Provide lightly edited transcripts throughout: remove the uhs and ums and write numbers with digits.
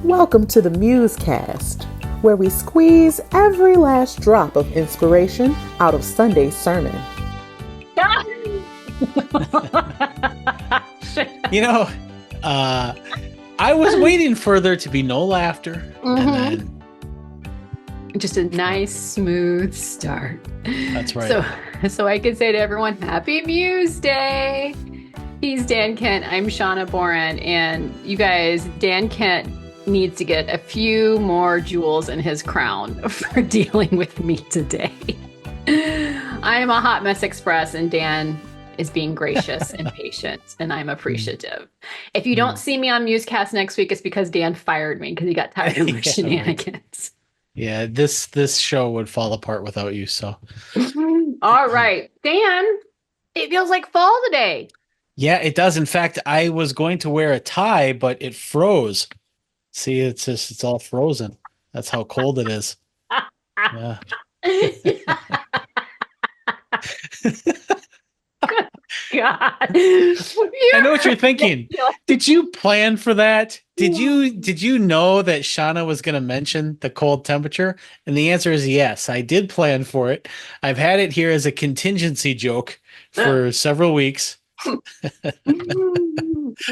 Welcome to the MuseCast, where we squeeze every last drop of inspiration out of Sunday's sermon. You know, I was waiting for there to be no laughter, and then just a nice, smooth start. That's right. So I could say to everyone, Happy Muse Day. He's Dan Kent. I'm Shawna Boren, and you guys, Dan Kent needs to get a few more jewels in his crown for dealing with me today. I am a hot mess express, and Dan is being gracious and patient, and I'm appreciative. If you don't see me on MuseCast next week, it's because Dan fired me because he got tired of my shenanigans. Yeah, this show would fall apart without you. So, all right, Dan. It feels like fall today. Yeah, it does. In fact, I was going to wear a tie, but it froze. See, it's all frozen. That's how cold it is. Yeah. God. I know what you're thinking. Did you plan for that? Did you know that Shawna was going to mention the cold temperature? And the answer is yes, I did plan for it. I've had it here as a contingency joke for several weeks.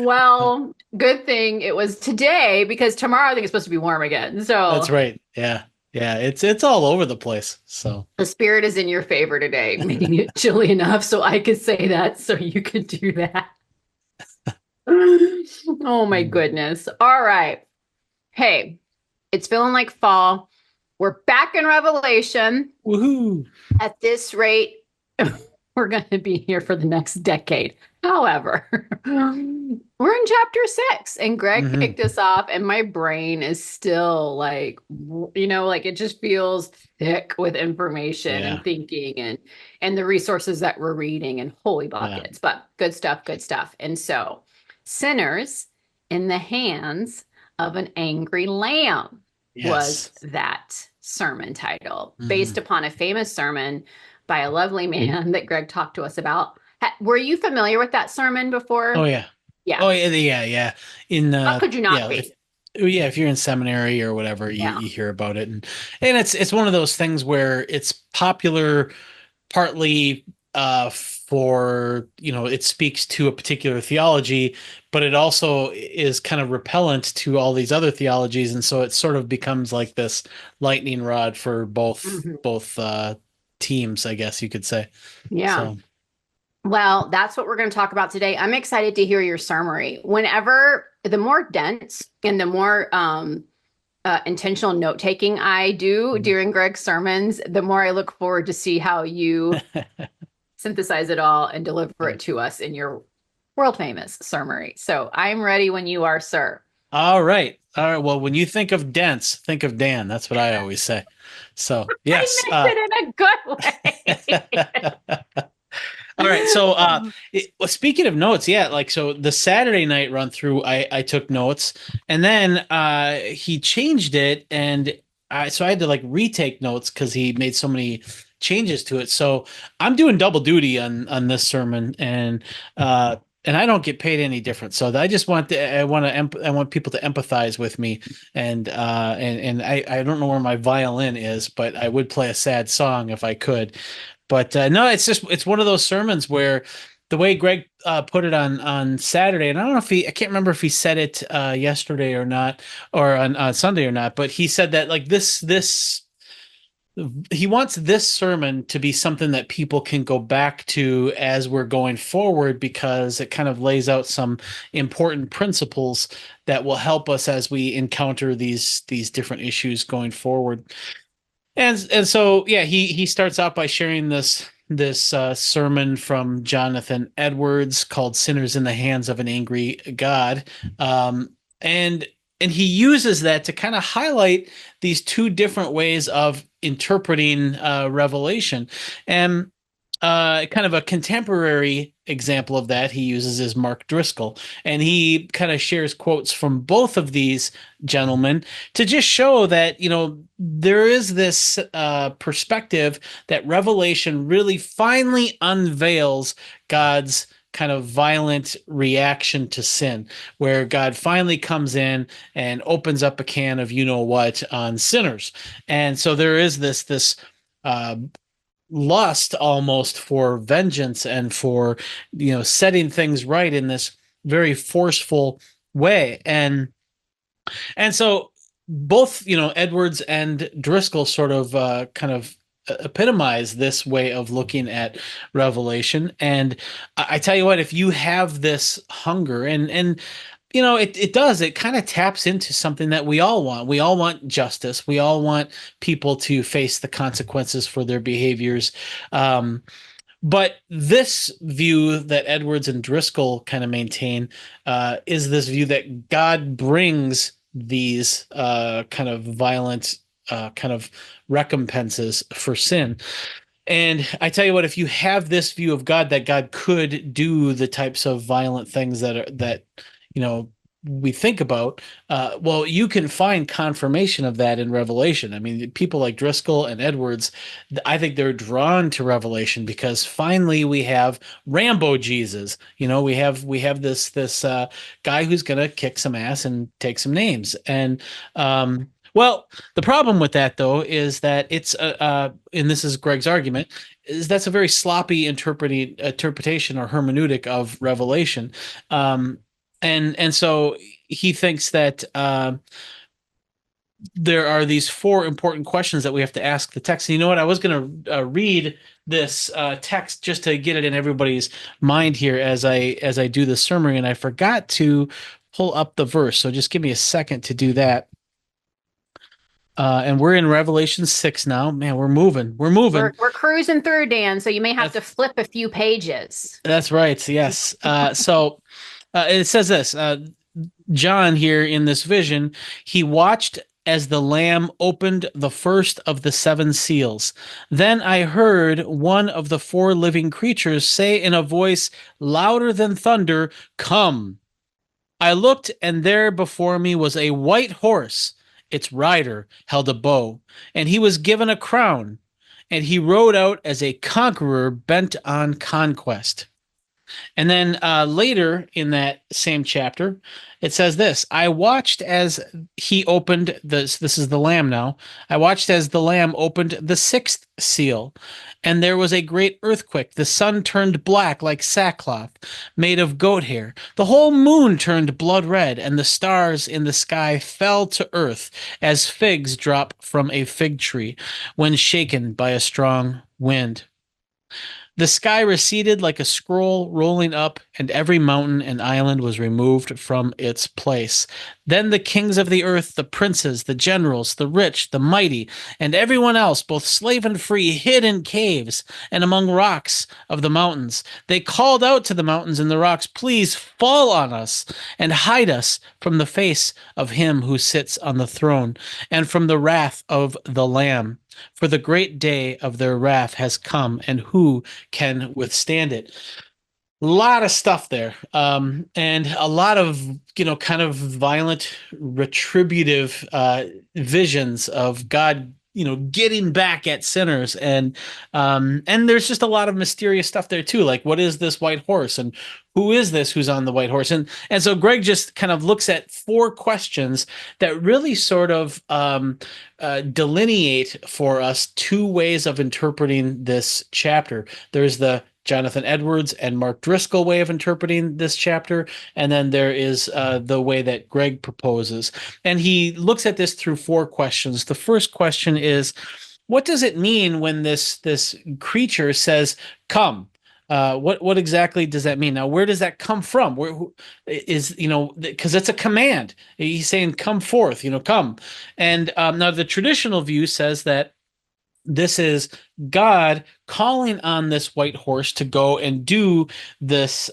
Well, good thing it was today, because tomorrow I think it's supposed to be warm again. So that's right. Yeah. It's all over the place. So the spirit is in your favor today, making it chilly enough so I could say that, so you could do that. Oh my goodness. All right. Hey, it's feeling like fall. We're back in Revelation. Woohoo. At this rate, we're going to be here for the next decade. However, we're in chapter 6, and Greg kicked us off, and my brain is still like, it just feels thick with information and thinking and the resources that we're reading, and holy buckets, but good stuff. And so, sinners in the hands of an angry lamb was that sermon title, based upon a famous sermon by a lovely man that Greg talked to us about. Were you familiar with that sermon before? Oh, yeah. Yeah. Oh, yeah. How could you not be? If you're in seminary or whatever, you hear about it. And it's one of those things where it's popular partly for, it speaks to a particular theology, but it also is kind of repellent to all these other theologies. And so it sort of becomes like this lightning rod for both teams, I guess you could say. Yeah. So. Well, that's what we're going to talk about today. I'm excited to hear your summary. Whenever the more dense and the more intentional note taking I do during Greg's sermons, the more I look forward to see how you synthesize it all and deliver it to us in your world famous summary. So I'm ready when you are, sir. All right. Well, when you think of dense, think of Dan. That's what I always say. So yes, I meant it in a good way. All right. So speaking of notes, so the Saturday night run through, I took notes, and then he changed it, and so I had to retake notes because he made so many changes to it. So I'm doing double duty on this sermon, and I don't get paid any different. So I just want people to empathize with me, and I don't know where my violin is, but I would play a sad song if I could. But no, it's one of those sermons where the way Greg put it on Saturday, and I don't know I can't remember if he said it yesterday or not, or on Sunday or not, but he said that he wants this sermon to be something that people can go back to as we're going forward, because it kind of lays out some important principles that will help us as we encounter these different issues going forward. And so, he starts out by sharing this sermon from Jonathan Edwards called "Sinners in the Hands of an Angry God," and he uses that to kind of highlight these two different ways of interpreting Revelation. And kind of a contemporary example of that he uses is Mark Driscoll, and he kind of shares quotes from both of these gentlemen to just show that there is this perspective that Revelation really finally unveils God's kind of violent reaction to sin, where God finally comes in and opens up a can of you know what on sinners. And so there is this uh, lust almost for vengeance and for setting things right in this very forceful way. And so both, Edwards and Driscoll sort of kind of epitomize this way of looking at Revelation. And I tell you what, if you have this hunger and it kind of taps into something that we all want. We all want justice. We all want people to face the consequences for their behaviors. But this view that Edwards and Driscoll kind of maintain is this view that God brings these kind of violent kind of recompenses for sin. And I tell you what, if you have this view of God, that God could do the types of violent things that we think about, well, you can find confirmation of that in Revelation. I mean, people like Driscoll and Edwards, I think they're drawn to Revelation because finally we have Rambo Jesus. We have this guy who's going to kick some ass and take some names. And well, the problem with that, though, is that it's and this is Greg's argument, is that's a very sloppy interpretation or hermeneutic of Revelation. And so he thinks that there are these 4 important questions that we have to ask the text. And you know what? I was going to read this text just to get it in everybody's mind here as I do the sermon, and I forgot to pull up the verse. So just give me a second to do that. And we're in Revelation 6 now. Man, we're moving. We're cruising through, Dan. So you may have to flip a few pages. That's right. Yes. So it says this, John here in this vision, he watched as the Lamb opened the first of the 7 seals. Then I heard one of the 4 living creatures say in a voice louder than thunder, "Come." I looked, and there before me was a white horse. Its rider held a bow, and he was given a crown, and he rode out as a conqueror bent on conquest. And then later in that same chapter, it says this, I watched as he opened this is the Lamb now. I watched as the Lamb opened the 6th seal, and there was a great earthquake. The sun turned black like sackcloth made of goat hair. The whole moon turned blood red, and the stars in the sky fell to earth as figs drop from a fig tree when shaken by a strong wind. The sky receded like a scroll rolling up, and every mountain and island was removed from its place. Then the kings of the earth, the princes, the generals, the rich, the mighty, and everyone else, both slave and free, hid in caves and among rocks of the mountains. They called out to the mountains and the rocks, "Please fall on us and hide us from the face of him who sits on the throne and from the wrath of the Lamb. For the great day of their wrath has come, and who can withstand it?" A lot of stuff there, and a lot of kind of violent, retributive visions of God, getting back at sinners, and there's just a lot of mysterious stuff there too. Like, what is this white horse, and who is this who's on the white horse? And so Greg just kind of looks at 4 questions that really sort of delineate for us 2 ways of interpreting this chapter. There's the Jonathan Edwards and Mark Driscoll way of interpreting this chapter, and then there is the way that Greg proposes. And he looks at this through 4 questions. The first question is, what does it mean when this creature says, "Come"? What exactly does that mean? Now, where does that come from? Where is, because it's a command. He's saying, "Come forth," come. And now the traditional view says that this is God calling on this white horse to go and do this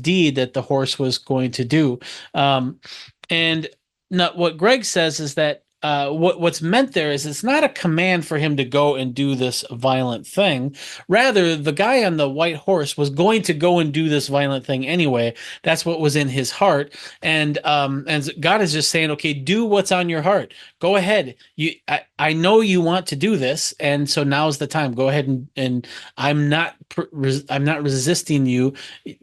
deed that the horse was going to do. And now what Greg says is that what's meant there is it's not a command for him to go and do this violent thing. Rather, the guy on the white horse was going to go and do this violent thing anyway. That's what was in his heart, and God is just saying, okay, do what's on your heart. Go ahead. I know you want to do this, and so now's the time. Go ahead and I'm not resisting you.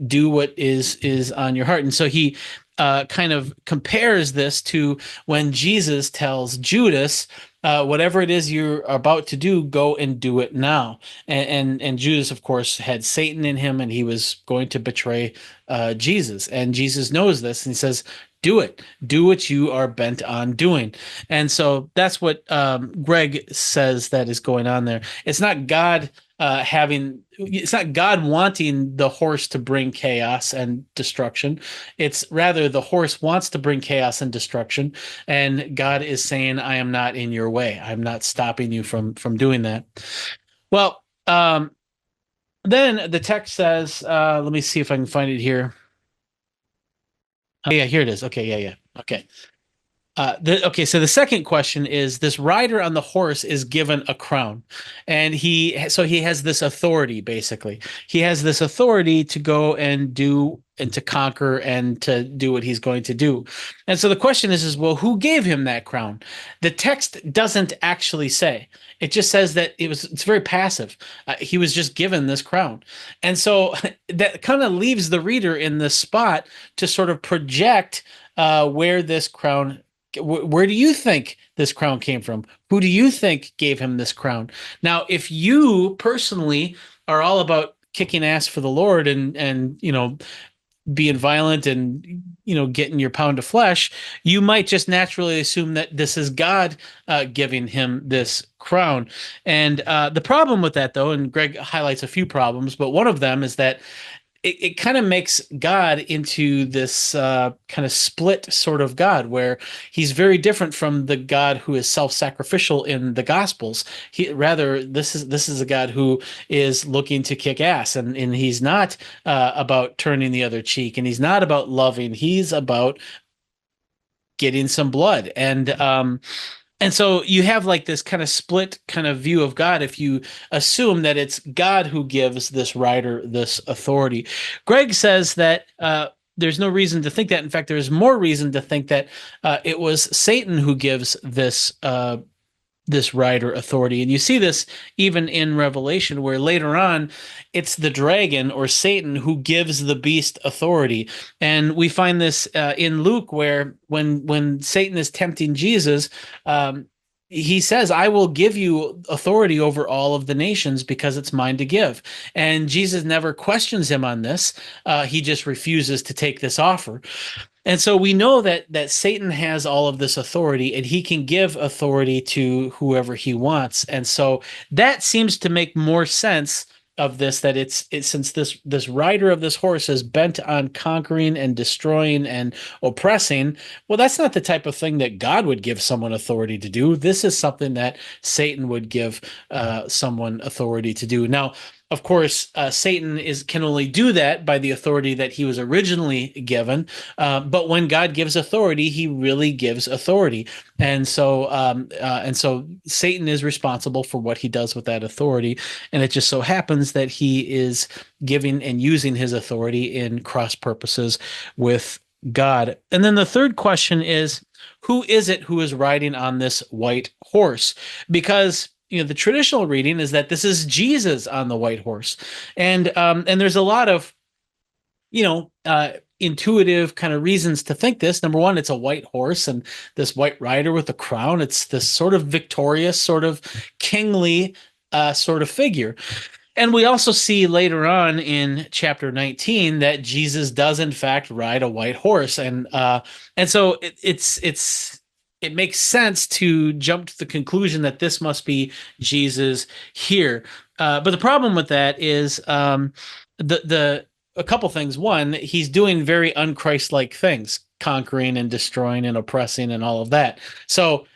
Do what is on your heart. And so he kind of compares this to when Jesus tells Judas, whatever it is you're about to do, go and do it now. And Judas, of course, had Satan in him, and he was going to betray Jesus. And Jesus knows this, and he says, do it. Do what you are bent on doing. And so that's what Greg says that is going on there. It's not God it's not God wanting the horse to bring chaos and destruction. It's rather the horse wants to bring chaos and destruction, and God is saying, I am not in your way. I'm not stopping you from doing that. Well, then the text says, let me see if I can find it here. Oh, yeah, here it is. Okay, yeah. Okay. So the second question is, this rider on the horse is given a crown, and he has this authority. Basically, he has this authority to go and do and to conquer and to do what he's going to do. And so the question is well, who gave him that crown? The text doesn't actually say. It just says that it's very passive. He was just given this crown. And so that kind of leaves the reader in this spot to sort of project where this crown. Where do you think this crown came from? Who do you think gave him this crown? Now, if you personally are all about kicking ass for the Lord and being violent and getting your pound of flesh, you might just naturally assume that this is God giving him this crown. And the problem with that, though, and Greg highlights a few problems, but one of them is that it kind of makes God into this kind of split sort of God, where he's very different from the God who is self-sacrificial in the Gospels. This is a God who is looking to kick ass, and he's not about turning the other cheek, and he's not about loving. He's about getting some blood. And so you have like this kind of split kind of view of God if you assume that it's God who gives this rider this authority. Greg says that there's no reason to think that. In fact, there's more reason to think that it was Satan who gives this rider authority. And you see this even in Revelation, where later on it's the dragon or Satan who gives the beast authority. And we find this in Luke, where when Satan is tempting Jesus, he says, I will give you authority over all of the nations because it's mine to give. And Jesus never questions him on this. He just refuses to take this offer. And so we know that Satan has all of this authority, and he can give authority to whoever he wants. And so that seems to make more sense of this, that it's since this rider of this horse is bent on conquering and destroying and oppressing, well, that's not the type of thing that God would give someone authority to do. This is something that Satan would give someone authority to do. Now, of course, Satan can only do that by the authority that he was originally given. But when God gives authority, he really gives authority. And so Satan is responsible for what he does with that authority. And it just so happens that he is giving and using his authority in cross purposes with God. And then the third question is, who is it who is riding on this white horse? Because the traditional reading is that this is Jesus on the white horse, and there's a lot of intuitive kind of reasons to think this. Number one, it's a white horse and this white rider with a crown. It's this sort of victorious, sort of kingly sort of figure. And we also see later on in chapter 19 that Jesus does in fact ride a white horse, and so it makes sense to jump to the conclusion that this must be Jesus here. But the problem with that is a couple things. One, he's doing very unchrist-like things, conquering and destroying and oppressing and all of that. So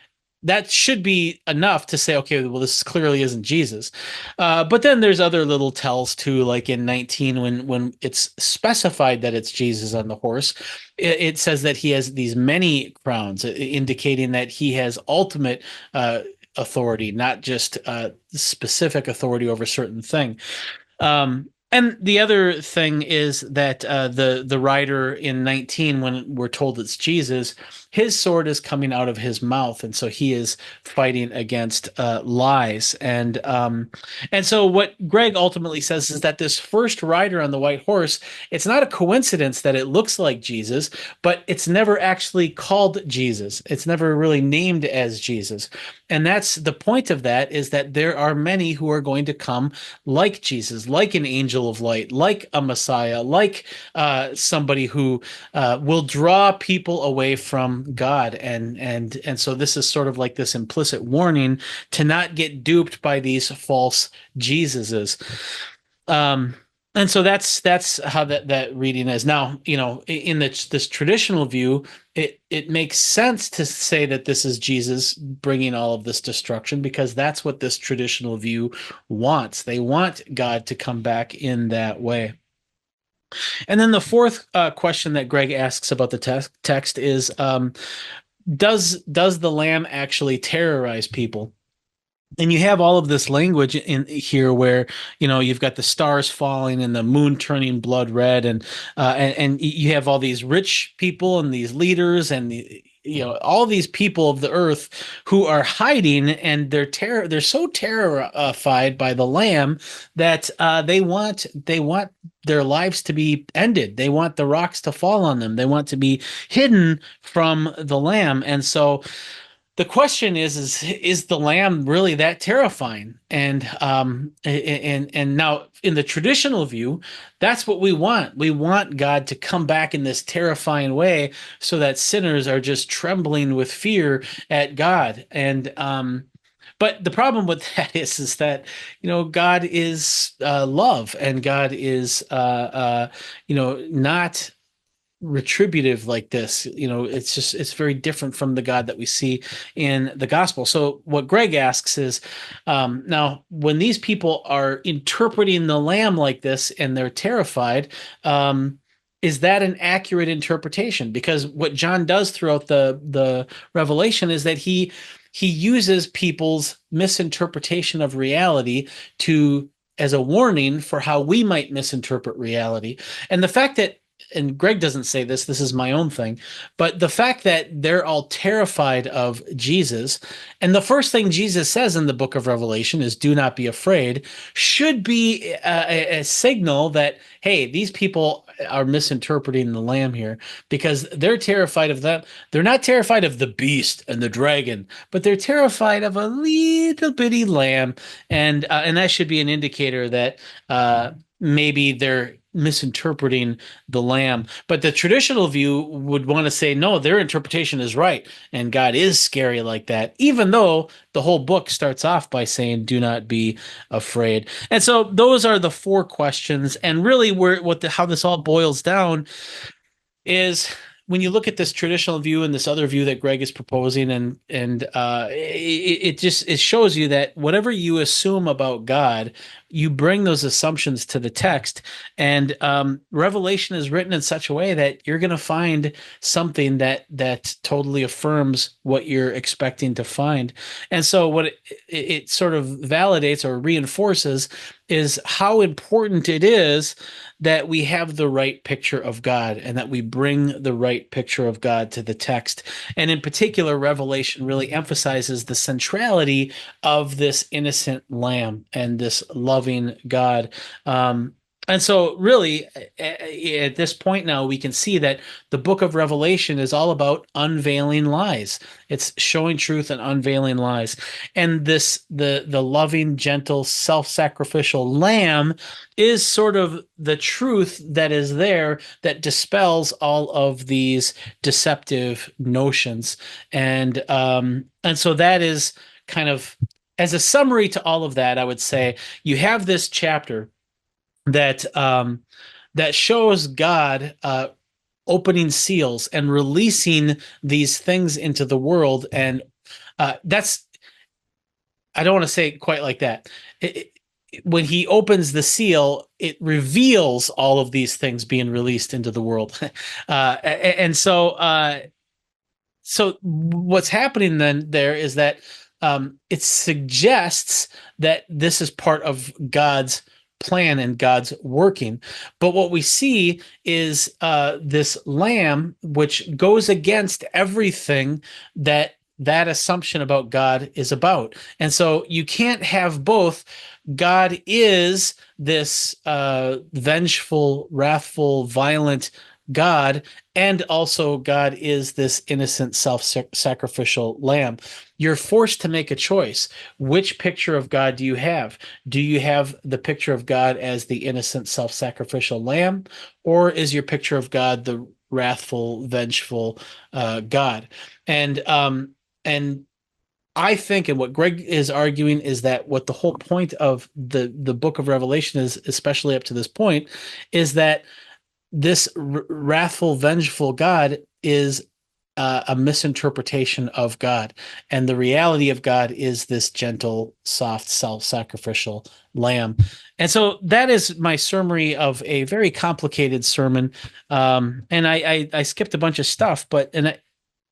that should be enough to say, okay, well, this clearly isn't Jesus. But then there's other little tells too, like in 19, when it's specified that it's Jesus on the horse, it says that he has these many crowns, indicating that he has ultimate authority, not just specific authority over certain thing. And the other thing is that the rider in 19, when we're told it's Jesus, his sword is coming out of his mouth, and so he is fighting against lies. And so what Greg ultimately says is that this first rider on the white horse, it's not a coincidence that it looks like Jesus, but it's never actually called Jesus. It's never really named as Jesus. And that's the point of that, is that there are many who are going to come like Jesus, like an angel of light, like a Messiah, like somebody who will draw people away from God. And so this is sort of like this implicit warning to not get duped by these false Jesuses. And so that's how that reading is. Now, in this traditional view, it makes sense to say that this is Jesus bringing all of this destruction, because that's what this traditional view wants. They want God to come back in that way. And then the fourth question that Greg asks about the text is, does the Lamb actually terrorize people? And you have all of this language in here where, you've got the stars falling and the moon turning blood red, and you have all these rich people and these leaders and all these people of the earth who are hiding, and they're so terrified by the Lamb that they want their lives to be ended. They want the rocks to fall on them. They want to be hidden from the Lamb. And so the question is the Lamb really that terrifying? And now in the traditional view, that's what we want. We want God to come back in this terrifying way, so that sinners are just trembling with fear at God. And but the problem with that is that God is love, and God is not retributive like this. It's very different from the God that we see in the gospel. So what Greg asks is, now when these people are interpreting the Lamb like this and they're terrified, is that an accurate interpretation? Because what John does throughout the Revelation is that he uses people's misinterpretation of reality as a warning for how we might misinterpret reality. And the fact that, and Greg doesn't say this is my own thing, but the fact that they're all terrified of Jesus, and the first thing Jesus says in the book of Revelation is, do not be afraid, should be a signal that, hey, these people are misinterpreting the Lamb here, because they're terrified of them. They're not terrified of the beast and the dragon, but they're terrified of a little bitty lamb. And that should be an indicator that maybe they're misinterpreting the Lamb. But the traditional view would want to say, no, their interpretation is right, and God is scary like that, even though the whole book starts off by saying, do not be afraid. And so those are the four questions. And really how this all boils down is, when you look at this traditional view and this other view that Greg is proposing, and it shows you that whatever you assume about God, you bring those assumptions to the text. And Revelation is written in such a way that you're going to find something that totally affirms what you're expecting to find. And so what it sort of validates or reinforces is how important it is that we have the right picture of God, and that we bring the right picture of God to the text. And in particular, Revelation really emphasizes the centrality of this innocent Lamb and this loving God. And so really, at this point now, we can see that the book of Revelation is all about unveiling lies. It's showing truth and unveiling lies. And the loving, gentle, self-sacrificial Lamb is sort of the truth that is there, that dispels all of these deceptive notions. And so that is kind of, as a summary to all of that, I would say you have this chapter that shows God opening seals and releasing these things into the world, and That's, I don't want to say it quite like that. When he opens the seal, it reveals all of these things being released into the world. And so what's happening then there is that it suggests that this is part of God's plan and God's working. But what we see is this lamb, which goes against everything that assumption about God is about. And so you can't have both. God is this vengeful, wrathful, violent God, and also God is this innocent, self-sacrificial lamb. You're forced to make a choice. Which picture of God do you have? Do you have the picture of God as the innocent, self-sacrificial lamb, or is your picture of God the wrathful, vengeful God? And I think, and what Greg is arguing, is that what the whole point of the book of Revelation is, especially up to this point, is that this wrathful, vengeful God is a misinterpretation of God. And the reality of God is this gentle, soft, self-sacrificial lamb. And so that is my summary of a very complicated sermon. And I skipped a bunch of stuff, but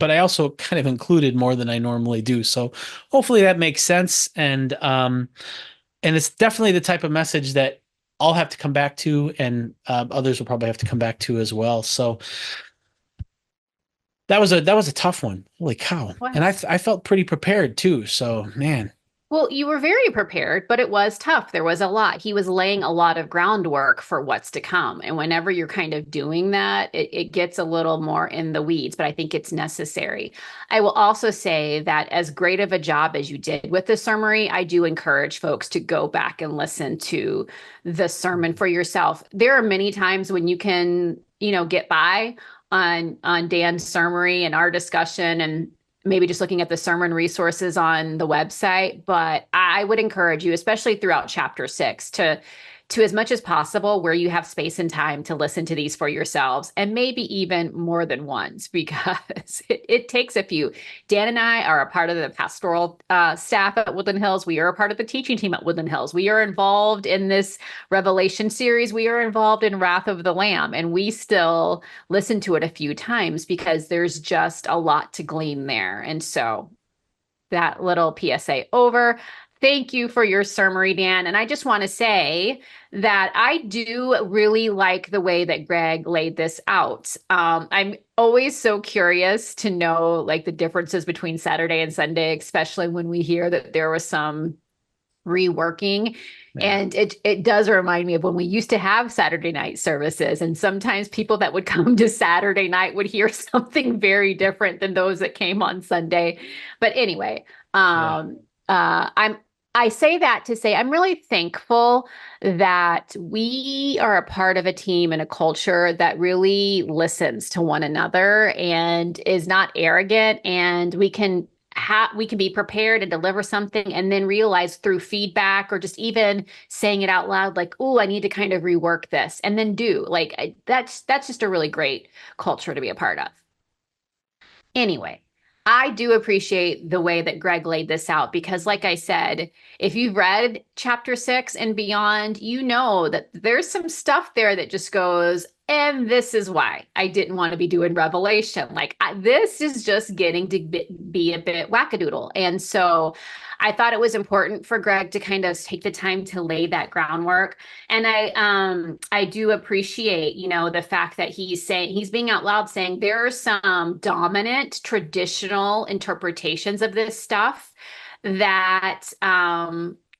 I also kind of included more than I normally do. So hopefully that makes sense. And it's definitely the type of message that I'll have to come back to, and others will probably have to come back to as well. So that was a tough one. Holy cow! Wow. And I felt pretty prepared too. So man. Well, you were very prepared, but it was tough. There was a lot. He was laying a lot of groundwork for what's to come. And whenever you're kind of doing that, it gets a little more in the weeds, but I think it's necessary. I will also say that as great of a job as you did with the summary, I do encourage folks to go back and listen to the sermon for yourself. There are many times when you can, get by on Dan's summary and our discussion and maybe just looking at the sermon resources on the website. But I would encourage you, especially throughout chapter 6, to as much as possible where you have space and time to listen to these for yourselves, and maybe even more than once, because it takes a few. Dan and I are a part of the pastoral staff at Woodland Hills. We are a part of the teaching team at Woodland Hills. We are involved in this Revelation series. We are involved in Wrath of the Lamb, and we still listen to it a few times because there's just a lot to glean there. And so that little PSA over. Thank you for your summary, Dan. And I just want to say that I do really like the way that Greg laid this out. I'm always so curious to know like the differences between Saturday and Sunday, especially when we hear that there was some reworking. Yeah. And it does remind me of when we used to have Saturday night services, and sometimes people that would come to Saturday night would hear something very different than those that came on Sunday. But anyway, I say that to say I'm really thankful that we are a part of a team and a culture that really listens to one another and is not arrogant, and we can be prepared and deliver something and then realize through feedback or just even saying it out loud, like, oh, I need to kind of rework this, and then that's just a really great culture to be a part of. Anyway, I do appreciate the way that Greg laid this out, because like I said, if you've read chapter 6 and beyond, you know that there's some stuff there that just goes, and this is why I didn't want to be doing Revelation. This is just getting to be a bit wackadoodle. And so I thought it was important for Greg to kind of take the time to lay that groundwork. And I do appreciate, the fact that he's being out loud saying there are some dominant traditional interpretations of this stuff that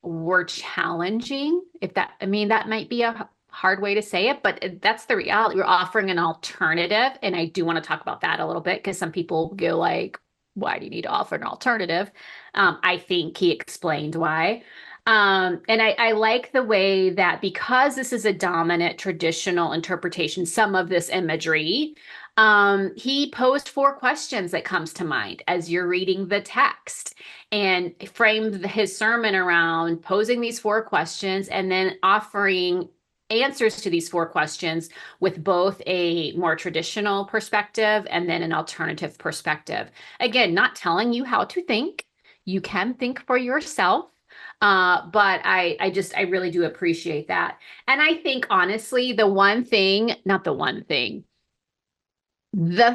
were challenging. That might be a hard way to say it, but that's the reality. We're offering an alternative. And I do want to talk about that a little bit, because some people go like, why do you need to offer an alternative? I think he explained why. And I like the way that, because this is a dominant traditional interpretation, some of this imagery, he posed 4 questions that comes to mind as you're reading the text, and framed his sermon around posing these 4 questions and then offering answers to these 4 questions with both a more traditional perspective and then an alternative perspective. Again, not telling you how to think, You can think for yourself. But I really do appreciate that. And I think honestly, the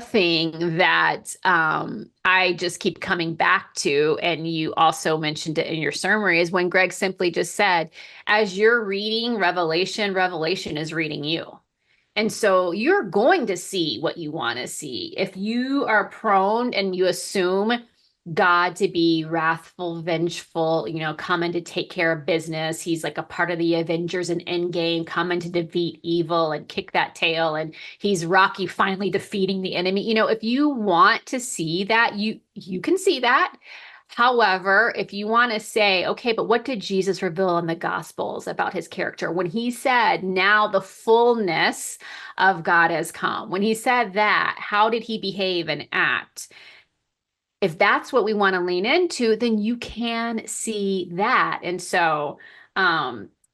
thing that I just keep coming back to, and you also mentioned it in your summary, is when Greg simply just said, as you're reading Revelation, Revelation is reading you. And so you're going to see what you want to see. If you are prone and you assume God to be wrathful, vengeful, coming to take care of business. He's like a part of the Avengers and Endgame, coming to defeat evil and kick that tail. And he's Rocky finally defeating the enemy. If you want to see that, you can see that. However, if you want to say, okay, but what did Jesus reveal in the Gospels about his character? When he said, now the fullness of God has come, when he said that, how did he behave and act? If that's what we want to lean into, then you can see that. And so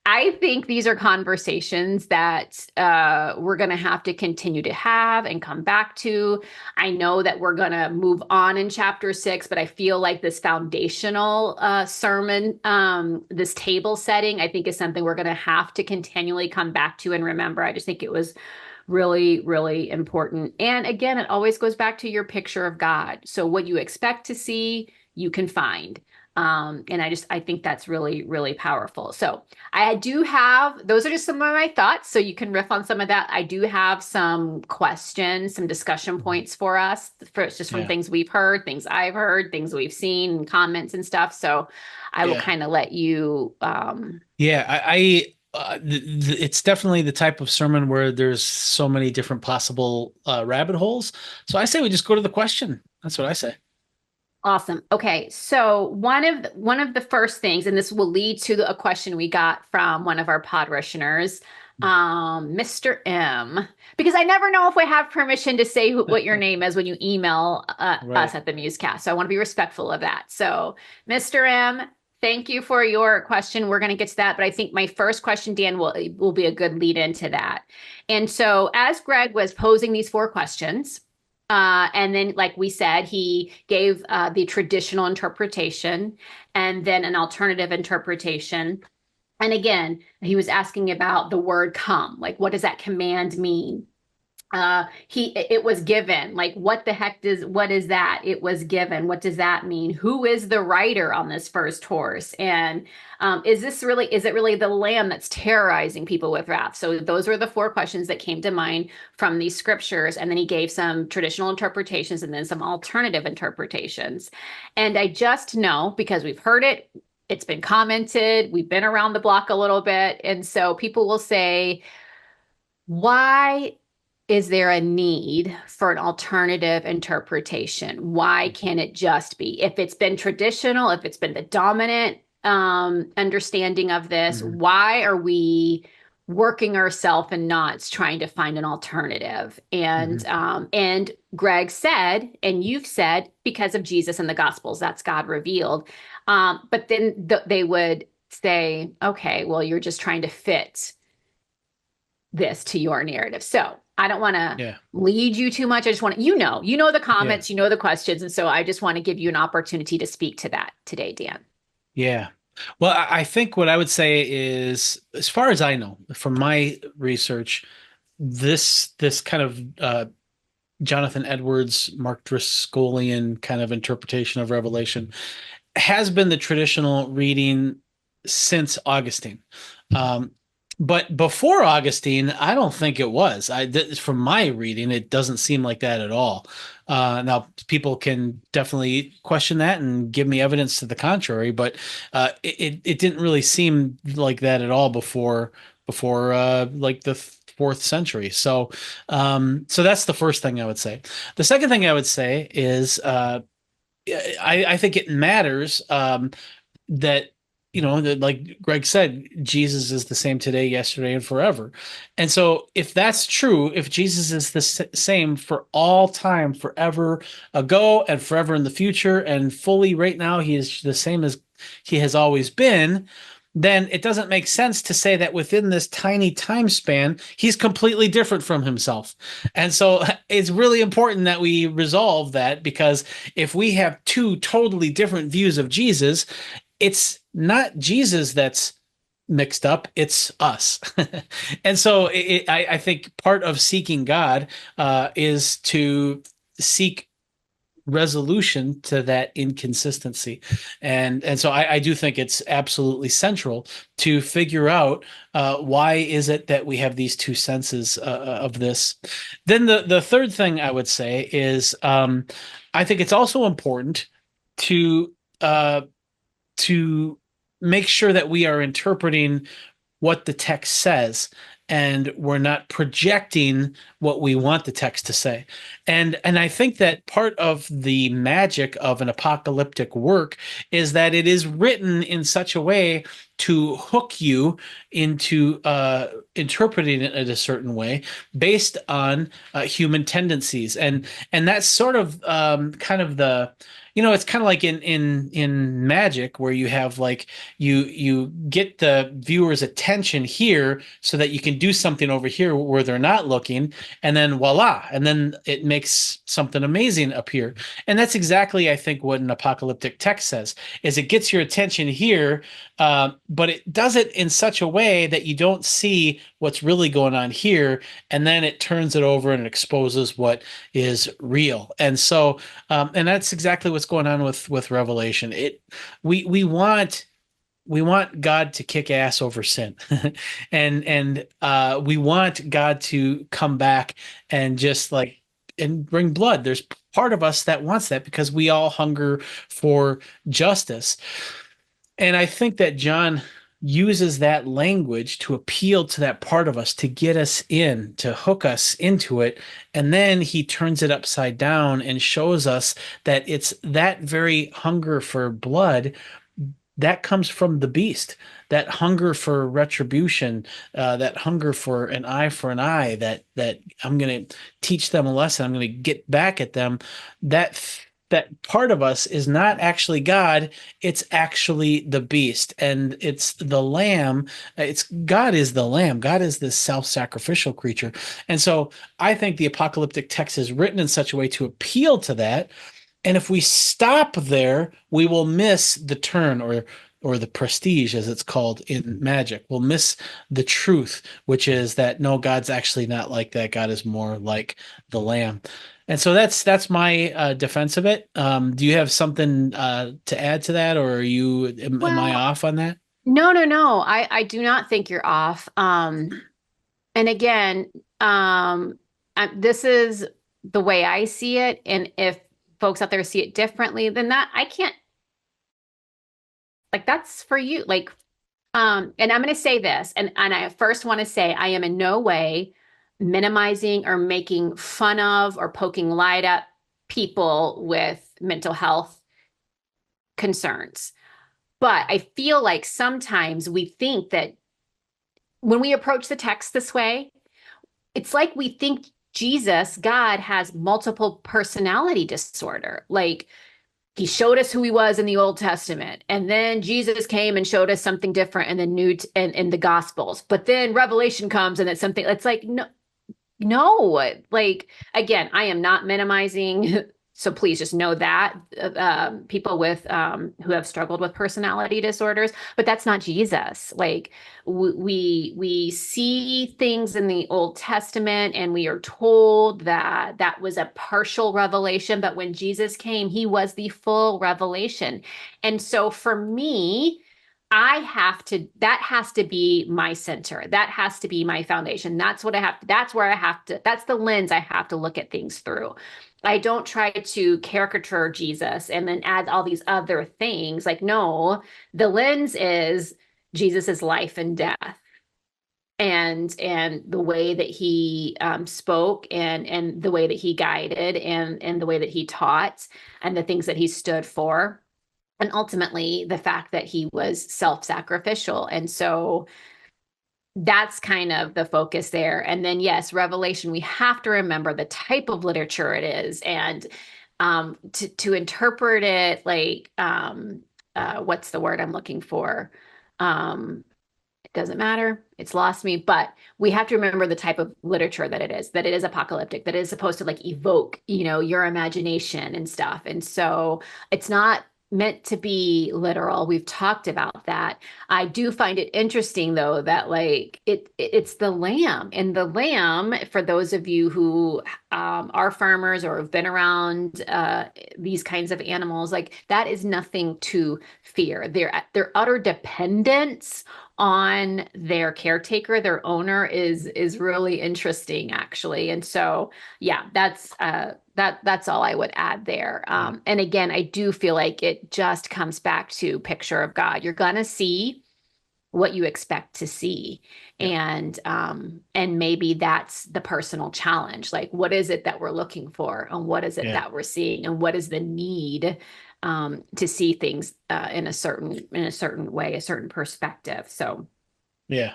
I think these are conversations that we're going to have to continue to have and come back to. I know that we're going to move on in chapter 6, but I feel like this foundational sermon, this table setting, I think is something we're going to have to continually come back to and remember. I just think it was really, really important. And again, it always goes back to your picture of God. So what you expect to see, you can find. And I think that's really, really powerful. So I do have, those are just some of my thoughts. So you can riff on some of that. I do have some questions, some discussion points for us, just from things we've heard, things I've heard, things we've seen, comments and stuff. So I will kind of let you. It's definitely the type of sermon where there's so many different possible rabbit holes. So I say we just go to the question. That's what I say. Awesome. Okay. So one of the first things, and this will lead to a question we got from one of our podrushioners, Mr. M, because I never know if we have permission to say what your name is when you email us at the MuseCast. So I want to be respectful of that. So Mr. M, thank you for your question. We're going to get to that. But I think my first question, Dan, will be a good lead into that. And so as Greg was posing these 4 questions, and then, like we said, he gave the traditional interpretation and then an alternative interpretation. And again, he was asking about the word come, like, what does that command mean? It was given, like, what is that? It was given. What does that mean? Who is the rider on this first horse? And is it really the lamb that's terrorizing people with wrath? So those were the 4 questions that came to mind from these scriptures. And then he gave some traditional interpretations and then some alternative interpretations. And I just know, because we've heard it, it's been commented, we've been around the block a little bit. And so people will say, why is there a need for an alternative interpretation? Why can't it just be? If it's been traditional, if it's been the dominant understanding of this, why are we working ourselves in knots trying to find an alternative? And and Greg said, and you've said, because of Jesus and the Gospels, that's God revealed. But then they would say, okay, well, you're just trying to fit this to your narrative. So I don't want to lead you too much. I just want to, the comments, the questions. And so I just want to give you an opportunity to speak to that today, Dan. Yeah. Well, I think what I would say is, as far as I know, from my research, this kind of Jonathan Edwards, Mark Driscollian kind of interpretation of Revelation has been the traditional reading since Augustine. But before Augustine, I don't think it was. From my reading, it doesn't seem like that at all. Now, people can definitely question that and give me evidence to the contrary, but it didn't really seem like that at all before like the 4th century. So that's the first thing I would say. The second thing I would say is I think it matters that, like Greg said, Jesus is the same today, yesterday, and forever. And so if that's true, if Jesus is the same for all time, forever ago and forever in the future, and fully right now, he is the same as he has always been, then it doesn't make sense to say that within this tiny time span, he's completely different from himself. And so it's really important that we resolve that, because if we have two totally different views of Jesus, it's not Jesus that's mixed up, it's us. And so I think part of seeking God is to seek resolution to that inconsistency. And so I do think it's absolutely central to figure out why is it that we have these two senses of this. Then the third thing I would say is I think it's also important to to make sure that we are interpreting what the text says, and we're not projecting what we want the text to say. And I think that part of the magic of an apocalyptic work is that it is written in such a way to hook you into interpreting it in a certain way based on human tendencies. And that's sort of kind of the, it's kind of like in magic, where you have like you get the viewer's attention here so that you can do something over here where they're not looking, and then voila, and then it makes something amazing appear. And that's exactly, I think, what an apocalyptic text says, is it gets your attention here, but it does it in such a way that you don't see what's really going on here, and then it turns it over and exposes what is real. And so and that's exactly what's going on with Revelation. We want God to kick ass over sin, and we want God to come back and just like and bring blood. There's part of us that wants that, because we all hunger for justice. And I think that John uses that language to appeal to that part of us, to get us in, to hook us into it. And then he turns it upside down and shows us that it's that very hunger for blood that comes from the beast, that hunger for retribution, that hunger for an eye for an eye, that I'm going to teach them a lesson, I'm going to get back at them. That part of us is not actually God, it's actually the beast, and it's the lamb. It's God is the lamb. God is this self-sacrificial creature. And so I think the apocalyptic text is written in such a way to appeal to that. And if we stop there, we will miss the turn, or the prestige, as it's called in magic. We'll miss the truth, which is that no, God's actually not like that. God is more like the Lamb. And so that's my defense of it. Do you have something to add to that, or am I off on that? No. I do not think you're off. And again, this is the way I see it. And if folks out there see it differently than that, I can't, like, that's for you. Like, and I'm going to say this, and I first want to say I am in no way minimizing or making fun of or poking light at people with mental health concerns. But I feel like sometimes we think that when we approach the text this way, it's like we think Jesus, God, has multiple personality disorder. Like, he showed us who he was in the Old Testament, and then Jesus came and showed us something different in in the Gospels. But then Revelation comes and it's something. It's like no. Like, again, I am not minimizing. So please just know that people with who have struggled with personality disorders, but that's not Jesus. Like, we see things in the Old Testament, and we are told that that was a partial revelation, but when Jesus came, he was the full revelation. And so for me, that has to be my center. That has to be my foundation. That's what I have. That's where I have to, that's the lens I have to look at things through. I don't try to caricature Jesus and then add all these other things. Like, no, the lens is Jesus's life and death, and the way that he spoke, and the way that he guided, and the way that he taught, and the things that he stood for. And ultimately, the fact that he was self-sacrificial. And so that's kind of the focus there. And then, yes, Revelation, we have to remember the type of literature it is, and to interpret it like, what's the word I'm looking for? It doesn't matter. It's lost me, but we have to remember the type of literature that it is apocalyptic, that it is supposed to like evoke, your imagination and stuff. And so it's not meant to be literal. We've talked about that. I do find it interesting though that like it's the lamb, and the lamb, for those of you who are farmers or have been around these kinds of animals, like that is nothing to fear. Their utter dependence on their caretaker, their owner, is really interesting actually. And so yeah, that's all I would add there. And again, I do feel like it just comes back to picture of God. You're gonna see what you expect to see. And maybe that's the personal challenge. Like, what is it that we're looking for, and what is it that we're seeing, and what is the need to see things in a certain way, a certain perspective. So yeah.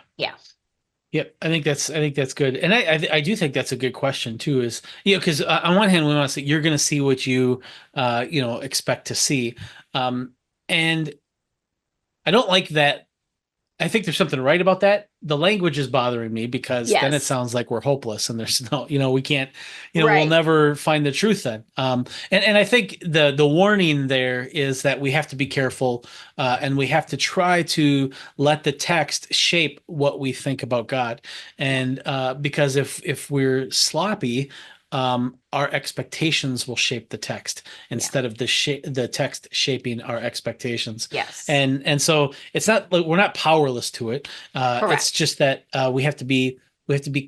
Yep, I think that's good, and I do think that's a good question too. Is because on one hand we want to say you're going to see what you expect to see, and I don't like that. I think there's something right about that. The language is bothering me because then it sounds like we're hopeless and there's no, we can't, we'll never find the truth then. And I think the warning there is that we have to be careful and we have to try to let the text shape what we think about God. And because if we're sloppy, our expectations will shape the text instead of the text shaping our expectations. Yes. And so it's not like we're not powerless to it. It's just that we have to be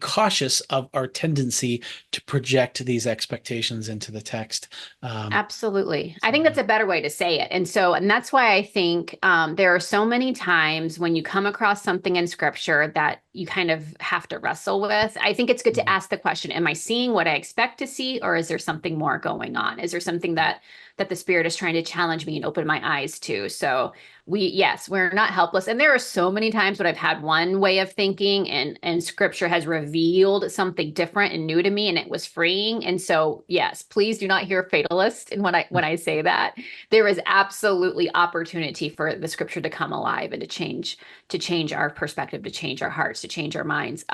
cautious of our tendency to project these expectations into the text. Absolutely. I think that's a better way to say it. And that's why I think there are so many times when you come across something in scripture that you kind of have to wrestle with. I think it's good to ask the question, am I seeing what I expect to see, or is there something more going on? Is there something that the Spirit is trying to challenge me and open my eyes to? So we're not helpless. And there are so many times when I've had one way of thinking and scripture has revealed something different and new to me, and it was freeing. And so, yes, please do not hear fatalist. And when I say that, there is absolutely opportunity for the scripture to come alive and to change our perspective, to change our hearts, to change our minds.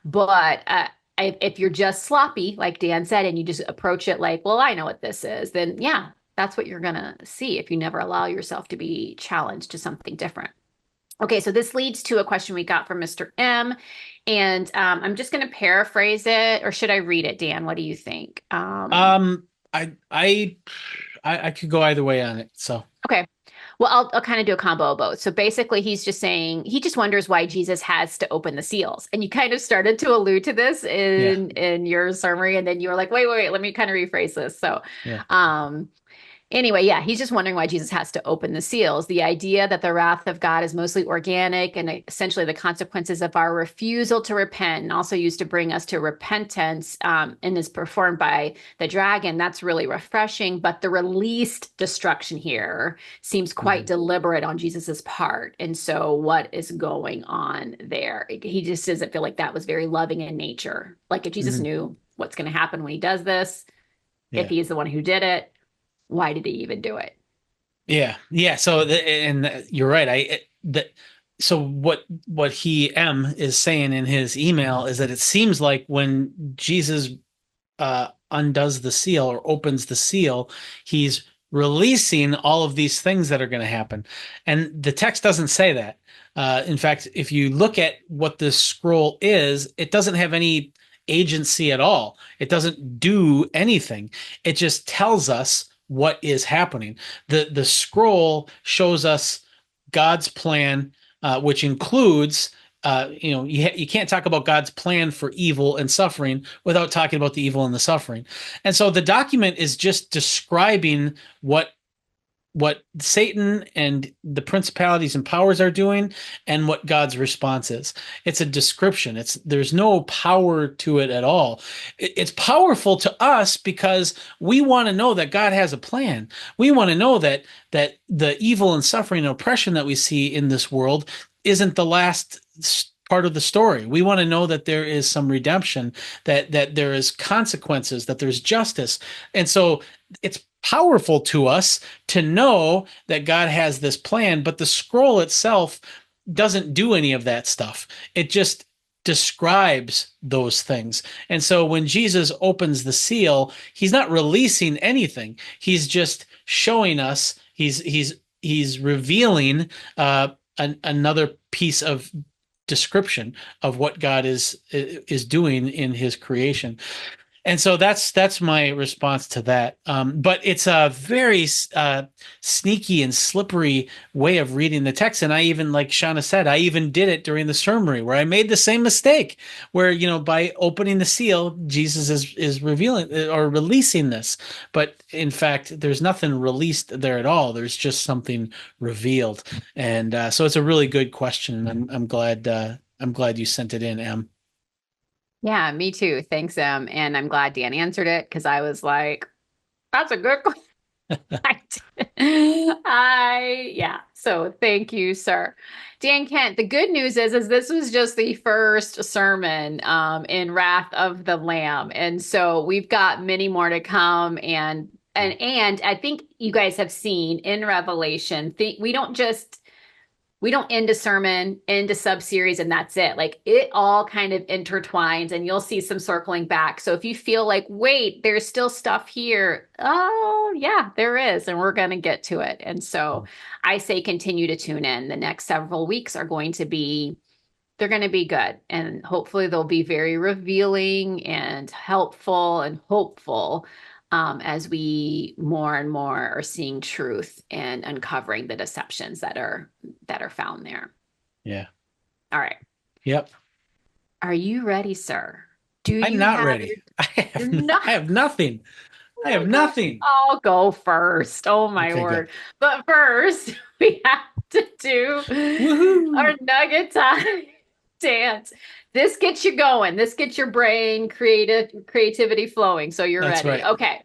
But if you're just sloppy, like Dan said, and you just approach it like, well, I know what this is, then yeah, that's what you're going to see if you never allow yourself to be challenged to something different. Okay, so this leads to a question we got from Mr. M, and I'm just going to paraphrase it, or should I read it, Dan? What do you think? I could go either way on it. So okay. Well, I'll kind of do a combo of both. So basically, he's just saying he just wonders why Jesus has to open the seals. And you kind of started to allude to this in your summary, and then you were like, wait, let me kind of rephrase this. So, anyway, yeah, he's just wondering why Jesus has to open the seals. The idea that the wrath of God is mostly organic and essentially the consequences of our refusal to repent, and also used to bring us to repentance, and is performed by the dragon. That's really refreshing. But the released destruction here seems quite deliberate on Jesus's part. And so what is going on there? He just doesn't feel like that was very loving in nature. Like if Jesus knew what's going to happen when he does this, if he's the one who did it, why did he even do it? Yeah. So, you're right. So what he is saying in his email is that it seems like when Jesus undoes the seal or opens the seal, he's releasing all of these things that are going to happen. And the text doesn't say that. In fact, if you look at what this scroll is, it doesn't have any agency at all. It doesn't do anything. It just tells us what is happening. The scroll shows us God's plan, which includes, you can't talk about God's plan for evil and suffering without talking about the evil and the suffering. And so the document is just describing what Satan and the principalities and powers are doing and what God's response is. It's a description. There's no power to it at all. It's powerful to us because we want to know that God has a plan. We want to know that the evil and suffering and oppression that we see in this world isn't the last part of the story. We want to know that there is some redemption, that there is consequences, that there's justice. And so it's powerful to us to know that God has this plan, but the scroll itself doesn't do any of that stuff. It just describes those things. And so when Jesus opens the seal, he's not releasing anything. He's just showing us, he's revealing another piece of description of what God is doing in his creation. And so that's my response to that. But it's a very sneaky and slippery way of reading the text. And I even, like Shawna said, I even did it during the sermon where I made the same mistake, where by opening the seal, Jesus is revealing or releasing this. But in fact, there's nothing released there at all. There's just something revealed. And so it's a really good question. I'm glad you sent it in, Em. Yeah, me too. Thanks, and I'm glad Dan answered it because I was like, that's a good question. Yeah. So thank you, sir. Dan Kent, the good news is this was just the first sermon in Wrath of the Lamb. And so we've got many more to come. And I think you guys have seen in Revelation, we don't end a sermon, end a sub-series, and that's it. Like, it all kind of intertwines, and you'll see some circling back. So if you feel like, wait, there's still stuff here. Oh, yeah, there is, and we're going to get to it. And so I say continue to tune in. The next several weeks are going to be, they're going to be good. And hopefully they'll be very revealing and helpful and hopeful as we more and more are seeing truth and uncovering the deceptions that are found there. Yeah. All right. Yep. Are you ready, sir? I'm not ready. I have nothing. I have nothing. I'll go first. Oh my word. Good. But first, we have to do our nugget time dance. This gets you going. This gets your brain creativity flowing. So you're ready. Right. Okay.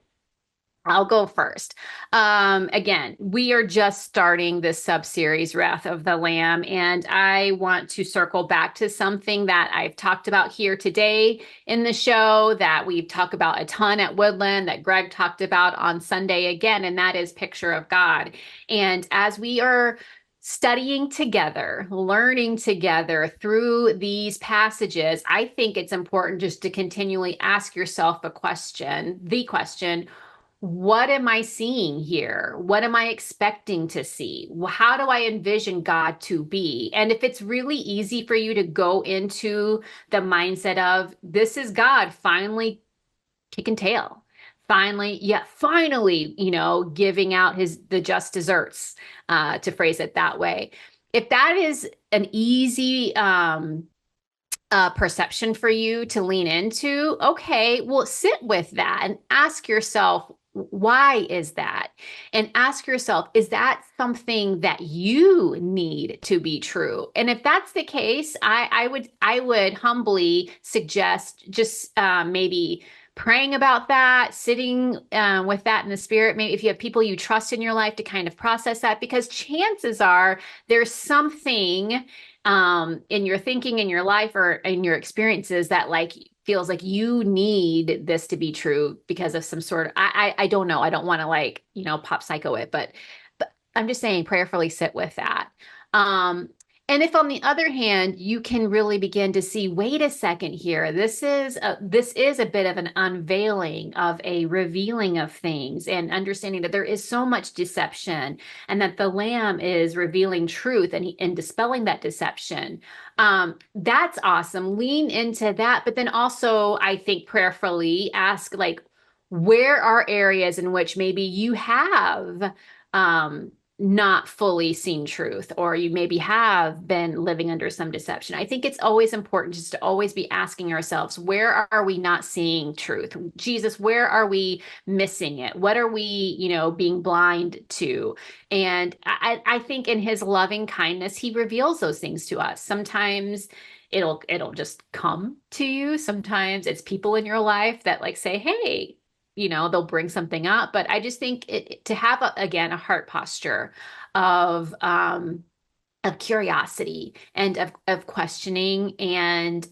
I'll go first. Again, we are just starting this sub-series, Wrath of the Lamb, and I want to circle back to something that I've talked about here today in the show, that we've talked about a ton at Woodland, that Greg talked about on Sunday again, and that is Picture of God. And as we are studying together, learning together through these passages, I think it's important just to continually ask yourself the question, what am I seeing here? What am I expecting to see? How do I envision God to be? And if it's really easy for you to go into the mindset of, this is God finally kicking tail, finally, giving out the just desserts, to phrase it that way. If that is an easy perception for you to lean into, okay, well, sit with that and ask yourself, why is that? And ask yourself, is that something that you need to be true? And if that's the case, I would humbly suggest just maybe praying about that, sitting with that in the spirit. Maybe if you have people you trust in your life to kind of process that, because chances are there's something in your thinking, in your life, or in your experiences that feels like you need this to be true because of some sort of, I don't know. I don't want to pop psycho it, but I'm just saying prayerfully sit with that. And if on the other hand, you can really begin to see, wait a second here, this is a bit of an unveiling, of a revealing of things, and understanding that there is so much deception, and that the Lamb is revealing truth and dispelling that deception. That's awesome. Lean into that. But then also, I think prayerfully ask, where are areas in which maybe you have not fully seen truth, or you maybe have been living under some deception. I think it's always important just to always be asking ourselves, where are we not seeing truth? Jesus, where are we missing it? What are we, being blind to? And I think in his loving kindness, he reveals those things to us. Sometimes it'll just come to you. Sometimes it's people in your life that say, hey, they'll bring something up. But I just think to have, a heart posture of curiosity and of questioning, and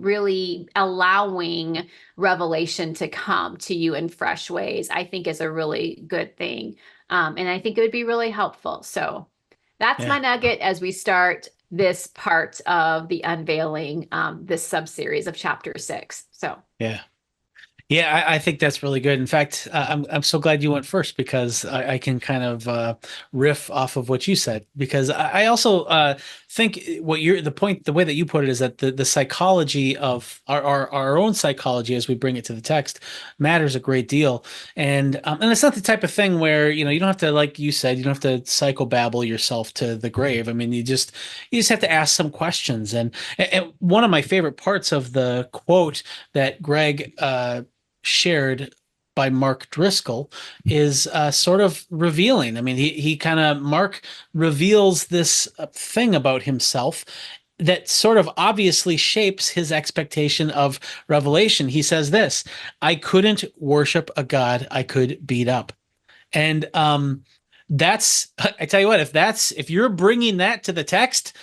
really allowing revelation to come to you in fresh ways, I think is a really good thing. And I think it would be really helpful. So that's my nugget as we start this part of the unveiling, this sub-series of chapter 6. So Yeah. Yeah, I think that's really good. In fact, I'm so glad you went first because I can kind of riff off of what you said because I also think the way that you put it is that the psychology of our own psychology as we bring it to the text matters a great deal, and it's not the type of thing where you don't have to, like you said, you don't have to psychobabble yourself to the grave. I mean, you just have to ask some questions, and one of my favorite parts of the quote that Greg shared by Mark Driscoll is sort of revealing. I mean, he kind of Mark reveals this thing about himself that sort of obviously shapes his expectation of revelation. He says this: "I couldn't worship a God I could beat up," and that's I tell you what, if you're bringing that to the text,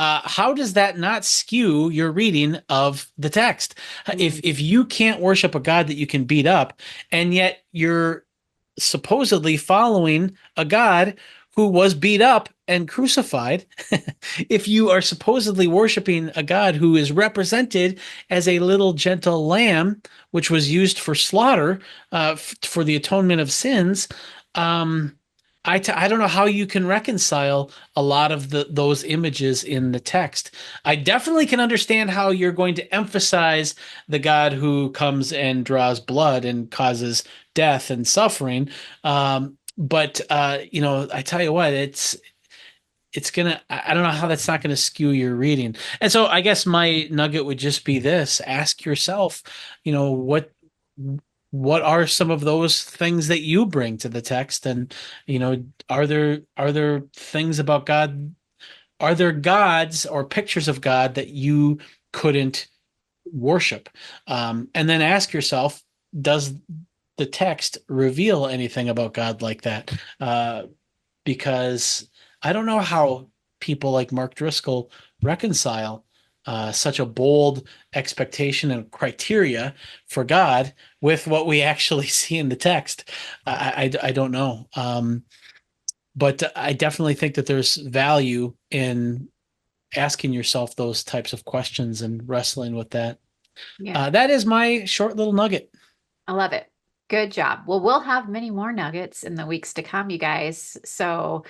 how does that not skew your reading of the text? If you can't worship a God that you can beat up, and yet you're supposedly following a God who was beat up and crucified, if you are supposedly worshiping a God who is represented as a little gentle lamb, which was used for slaughter for the atonement of sins, I don't know how you can reconcile a lot of those images in the text. I definitely can understand how you're going to emphasize the God who comes and draws blood and causes death and suffering. But I tell you what, it's gonna, I don't know how that's not gonna skew your reading. And so I guess my nugget would just be this: ask yourself, what are some of those things that you bring to the text, and are there things about God, are there gods or pictures of God that you couldn't worship, and then ask yourself, does the text reveal anything about God like that? Because I don't know how people like Mark Driscoll reconcile such a bold expectation and criteria for God with what we actually see in the text. I don't know. But I definitely think that there's value in asking yourself those types of questions and wrestling with that. yeah, That is my short little nugget. I love it. Good job. Well, we'll have many more nuggets in the weeks to come, you guys. So,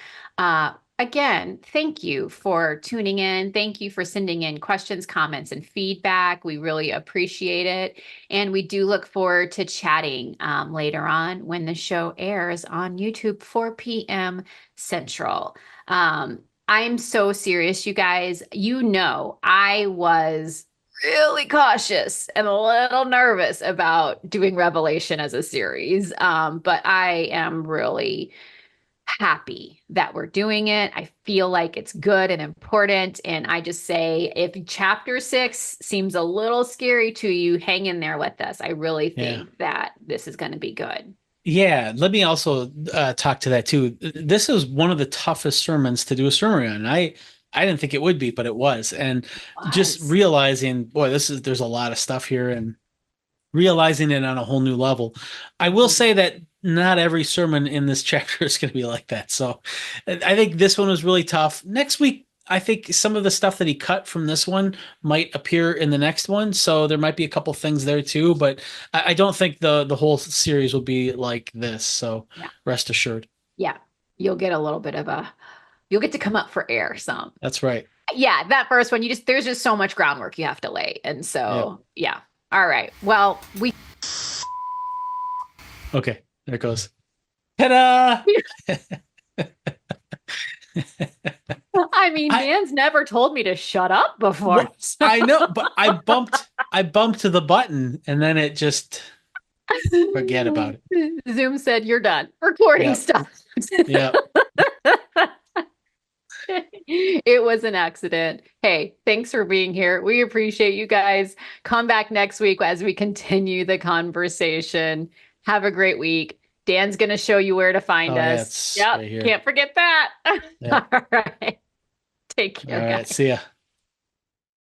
again, thank you for tuning in. Thank you for sending in questions, comments, and feedback. We really appreciate it. And we do look forward to chatting later on when the show airs on YouTube, 4 p.m. Central. I'm so serious, you guys. I was really cautious and a little nervous about doing Revelation as a series. But I am really happy that we're doing it. I feel like it's good and important. And I just say, if chapter 6 seems a little scary to you, hang in there with us. I really think that this is going to be good. Yeah, let me also talk to that too. This is one of the toughest sermons to do a sermon on. I didn't think it would be, but it was. And just realizing, boy, there's a lot of stuff here, and realizing it on a whole new level. I will say that not every sermon in this chapter is going to be like that. So I think this one was really tough. Next week, I think some of the stuff that he cut from this one might appear in the next one. So there might be a couple things there too, but I don't think the whole series will be like this. So rest assured. Yeah. You'll get you'll get to come up for air some. That's right. Yeah. That first one, there's just so much groundwork you have to lay. And so, yeah. All right. Well, okay, there it goes. Ta-da! I mean, Dan's never told me to shut up before. Well, I know, but I bumped to the button and then it just forget about it. Zoom said you're done recording stuff. Yeah. It was an accident. Hey, thanks for being here. We appreciate you guys. Come back next week as we continue the conversation. Have a great week. Dan's going to show you where to find us. Yep. Right, can't forget that. Yep. All right. Take care, All right, guys. see ya.